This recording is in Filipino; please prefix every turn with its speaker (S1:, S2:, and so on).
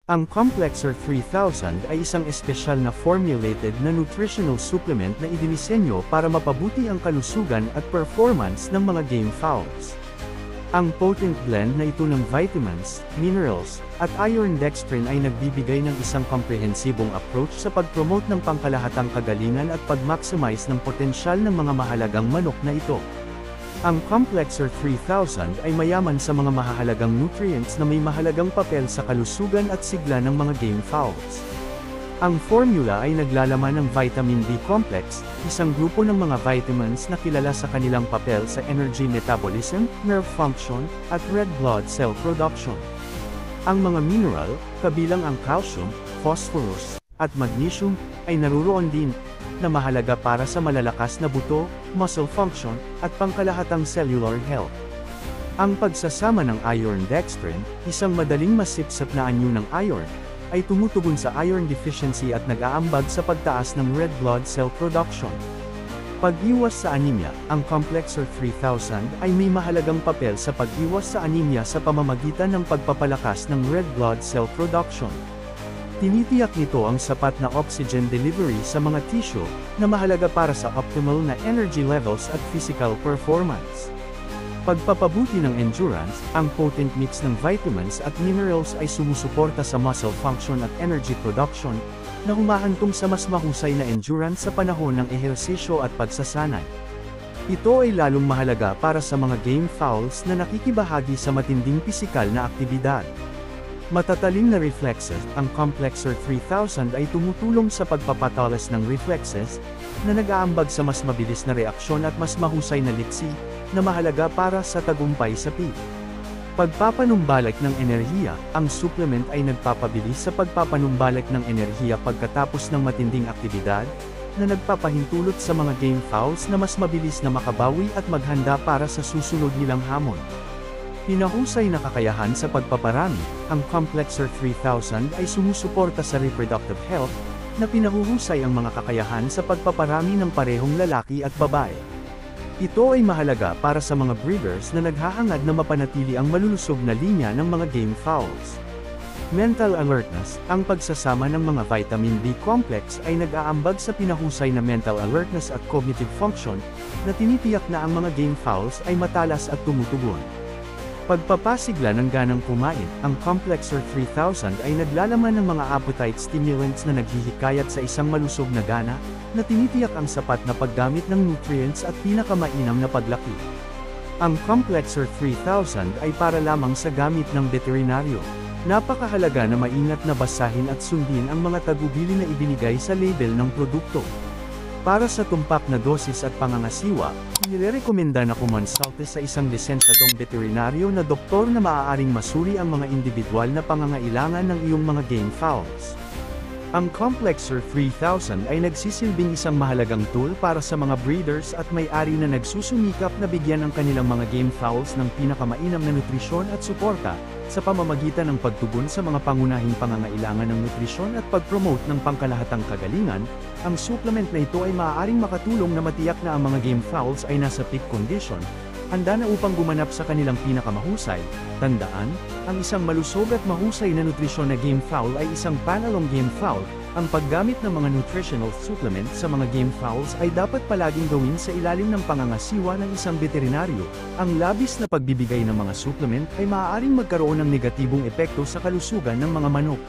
S1: Ang Complexer 3000 ay isang espesyal na formulated na nutritional supplement na idinisenyo para mapabuti ang kalusugan at performance ng mga game fowls. Ang potent blend na ito ng vitamins, minerals, at iron dextrin ay nagbibigay ng isang komprehensibong approach sa pag-promote ng pangkalahatang kagalingan at pag-maximize ng potensyal ng mga mahalagang manok na ito. Ang Complexer 3000 ay mayaman sa mga mahahalagang nutrients na may mahalagang papel sa kalusugan at sigla ng mga game fowls. Ang formula ay naglalaman ng vitamin B complex, isang grupo ng mga vitamins na kilala sa kanilang papel sa energy metabolism, nerve function, at red blood cell production. Ang mga mineral, kabilang ang calcium, phosphorus, at magnesium, ay naruroon din, na mahalaga para sa malalakas na buto, muscle function, at pangkalahatang cellular health. Ang pagsasama ng iron dextrin, isang madaling masipsap na anyo ng iron, ay tumutugon sa iron deficiency at nag-aambag sa pagtaas ng red blood cell production. Pag-iwas sa anemia, ang Complexer 3000 ay may mahalagang papel sa pag-iwas sa anemia sa pamamagitan ng pagpapalakas ng red blood cell production. Tinitiyak nito ang sapat na oxygen delivery sa mga tissue, na mahalaga para sa optimal na energy levels at physical performance. Pagpapabuti ng endurance, ang potent mix ng vitamins at minerals ay sumusuporta sa muscle function at energy production, na humahantong sa mas mahusay na endurance sa panahon ng ehersisyo at pagsasanay. Ito ay lalong mahalaga para sa mga game fowls na nakikibahagi sa matinding pisikal na aktibidad. Matatalim na reflexes, ang Complexer 3000 ay tumutulong sa pagpapatalas ng reflexes, na nag-aambag sa mas mabilis na reaksyon at mas mahusay na liksi, na mahalaga para sa tagumpay sa peak. Pagpapanumbalik ng enerhiya, ang supplement ay nagpapabilis sa pagpapanumbalik ng enerhiya pagkatapos ng matinding aktibidad, na nagpapahintulot sa mga game fowls na mas mabilis na makabawi at maghanda para sa susunod nilang hamon. Pinahusay na kakayahan sa pagpaparami, ang Complexer 3000 ay sumusuporta sa reproductive health, na pinahuhusay ang mga kakayahan sa pagpaparami ng parehong lalaki at babae. Ito ay mahalaga para sa mga breeders na naghahangad na mapanatili ang malulusog na linya ng mga game fowls. Mental alertness, ang pagsasama ng mga vitamin B complex ay nag-aambag sa pinahusay na mental alertness at cognitive function, na tinitiyak na ang mga game fowls ay matalas at tumutugon. Pagpapasigla ng ganang kumain, ang Complexer 3000 ay naglalaman ng mga appetite stimulants na naghihikayat sa isang malusog na gana, na tinitiyak ang sapat na paggamit ng nutrients at pinakamainam na paglaki. Ang Complexer 3000 ay para lamang sa gamit ng veterinaryo. Napakahalaga na maingat na basahin at sundin ang mga tagubili na ibinigay sa label ng produkto. Para sa tumpak na dosis at pangangasiwa, nirerekomenda na kumonsulte sa isang lisensyadong veterinaryo na doktor na maaaring masuri ang mga individual na pangangailangan ng iyong mga game fowls. Ang Complexer 3000 ay nagsisilbing isang mahalagang tool para sa mga breeders at may-ari na nagsusumikap na bigyan ang kanilang mga game fowls ng pinakamainam na nutrisyon at suporta, sa pamamagitan ng pagtugon sa mga pangunahing pangangailangan ng nutrisyon at pag-promote ng pangkalahatang kagalingan. Ang supplement na ito ay maaaring makatulong na matiyak na ang mga game fowls ay nasa peak condition, handa na upang gumanap sa kanilang pinakamahusay. Tandaan, ang isang malusog at mahusay na nutrisyon na game fowl ay isang panalong game fowl. Ang paggamit ng mga nutritional supplement sa mga game fowls ay dapat palaging gawin sa ilalim ng pangangasiwa ng isang veterinaryo. Ang labis na pagbibigay ng mga supplement ay maaaring magkaroon ng negatibong epekto sa kalusugan ng mga manok.